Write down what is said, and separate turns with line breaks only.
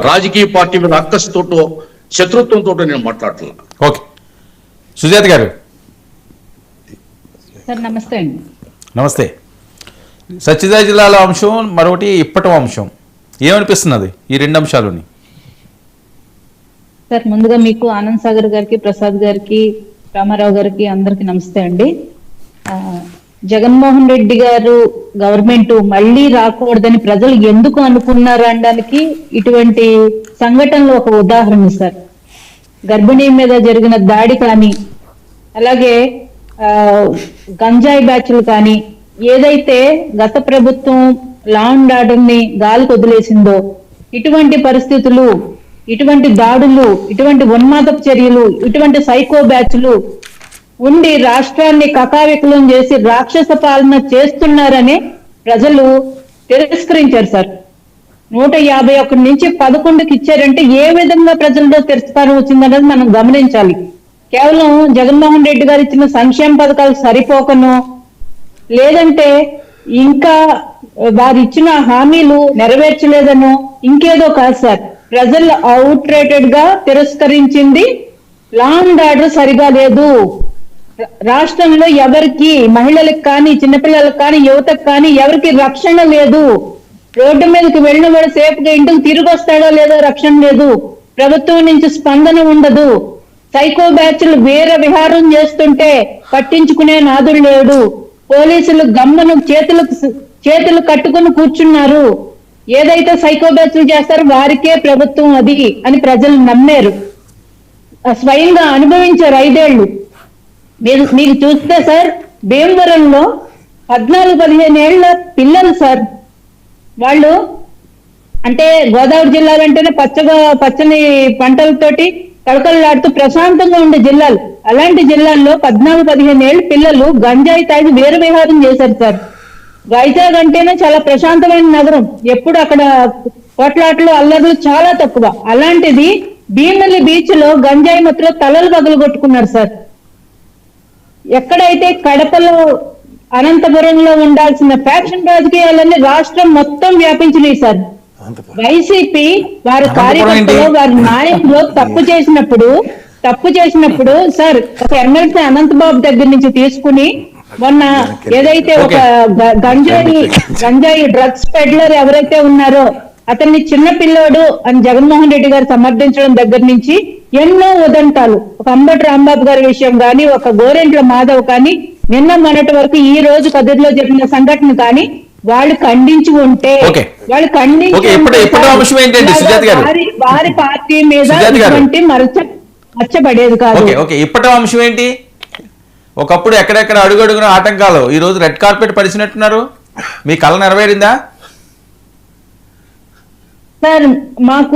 రాజకీయ పార్టీ మీద అక్కసుతోటో శత్రుత్వంతో నేను మాట్లాడలేదు.
ఓకే, సుజాత గారు.
సార్ నమస్తే అండి.
నమస్తే. సత్యసాయి జిల్లాలో అంశం, మరొకటి ఇప్పటి అంశం, ఏమనిపిస్తున్నది ఈ రెండు అంశాలని?
సార్ ముందుగా మీకు ఆనంద్ సాగర్ గారికి, ప్రసాద్ గారికి, రామారావు గారికి అందరికి నమస్తే అండి. జగన్మోహన్ రెడ్డి గారు గవర్నమెంట్ మళ్ళీ రాకూడదని ప్రజలు ఎందుకు అనుకున్నారు అనడానికి ఇటువంటి సంఘటనలు ఒక ఉదాహరణ సార్. గర్భిణీ మీద జరిగిన దాడి కానీ, అలాగే గంజాయి బ్యాచ్లు కానీ, ఏదైతే గత ప్రభుత్వం లా అండ్ ఆర్డర్ ని గాలికి వదిలేసిందో, ఇటువంటి పరిస్థితులు, ఇటువంటి దాడులు, ఇటువంటి ఉన్మాదపు చర్యలు, ఇటువంటి సైకో బ్యాచ్లు ఉండి రాష్ట్రాన్ని కకావికలం చేసి రాక్షస పాలన చేస్తున్నారని ప్రజలు తిరస్కరించారు సార్. 151 నుంచి 11కి ఇచ్చారంటే ఏ విధంగా ప్రజల్లో తిరస్కారం వచ్చిందన్నది మనం గమనించాలి. కేవలం జగన్మోహన్ రెడ్డి గారు ఇచ్చిన సంక్షేమ పథకాలు సరిపోకను, లేదంటే ఇంకా వారు ఇచ్చిన హామీలు నెరవేర్చలేదనో ఇంకేదో కాదు సార్. ప్రజలు అవుట్ రేటెడ్ గా తిరస్కరించింది లా అండ్ ఆర్డర్ సరిగా లేదు. రాష్ట్రంలో ఎవరికి, మహిళలకు కానీ, చిన్నపిల్లలకు కానీ, యువతకు కానీ ఎవరికి రక్షణ లేదు. రోడ్డు మీదకి వెళ్ళిన వాడు సేఫ్ గా ఇంటికి తిరిగి వస్తాడో లేదో రక్షణ లేదు. ప్రభుత్వం నుంచి స్పందన ఉండదు. సైకో బ్యాచ్లు వేరే విహారం చేస్తుంటే పట్టించుకునే నాదుడు లేడు. పోలీసులు గమ్మును చేతులు కట్టుకుని కూర్చున్నారు. ఏదైతే సైకో బ్యాచ్లు చేస్తారో వారికే ప్రభుత్వం అది అని ప్రజలు నమ్మారు, స్వయంగా అనుభవించారు 5 ఏళ్లు. మీకు చూస్తే సార్, భీమవరంలో 14-15 ఏళ్ల పిల్లలు సార్, వాళ్ళు అంటే గోదావరి జిల్లాలు అంటేనే పచ్చని పంటలతోటి కళకళలాడుతూ ప్రశాంతంగా ఉండే జిల్లాలు. అలాంటి జిల్లాల్లో 14-15 ఏళ్ళ పిల్లలు గంజాయి తాగి వీర విహారం చేశారు సార్. వైజాగ్ అంటేనే చాలా ప్రశాంతమైన నగరం, ఎప్పుడు అక్కడ కొట్లాటలు అల్లర్లు చాలా తక్కువ. అలాంటిది భీమిలి బీచ్ లో గంజాయి మత్తులో తలలు పగలు కొట్టుకున్నారు సార్. ఎక్కడైతే కడపలో, అనంతపురంలో ఉండాల్సిన ఫ్యాక్షన్ రాజకీయాలన్నీ రాష్ట్రం మొత్తం వ్యాపించినాయి సార్. వైసీపీ వారి కార్యకర్తలు, వారి నాయకులు తప్పు చేసినప్పుడు సార్, ఒక ఎమ్మెల్సీ అనంతబాబు దగ్గర నుంచి తీసుకుని మొన్న ఏదైతే ఒక గంజాయి డ్రగ్స్ పెడ్లర్ ఎవరైతే ఉన్నారో అతన్ని చిన్న పిల్లోడు అని జగన్మోహన్ రెడ్డి గారు సమర్థించడం దగ్గర నుంచి ఎన్నో ఉదంతాలు, ఒక అంబటి రాంబాబు గారి విషయం కానీ, ఒక గోరెంట్ల మాధవ్ కానీ, నిన్న మొన్నటి వరకు ఈ రోజు కదిరిలో జరిగిన సంఘటన కానీ వాళ్ళు ఖండించి ఉంటే, వాళ్ళు వారి పార్టీ మీద ఇటువంటి మచ్చబడేది కాదు.
ఇప్పటి అంశం ఏంటి? ఒకప్పుడు ఎక్కడెక్కడ అడుగడుగున ఆటంకాలు, ఈ రోజు రెడ్ కార్పెట్ పరిచినట్టున్నారు. మీ కళ నెరవేరిందా
సార్? మాకు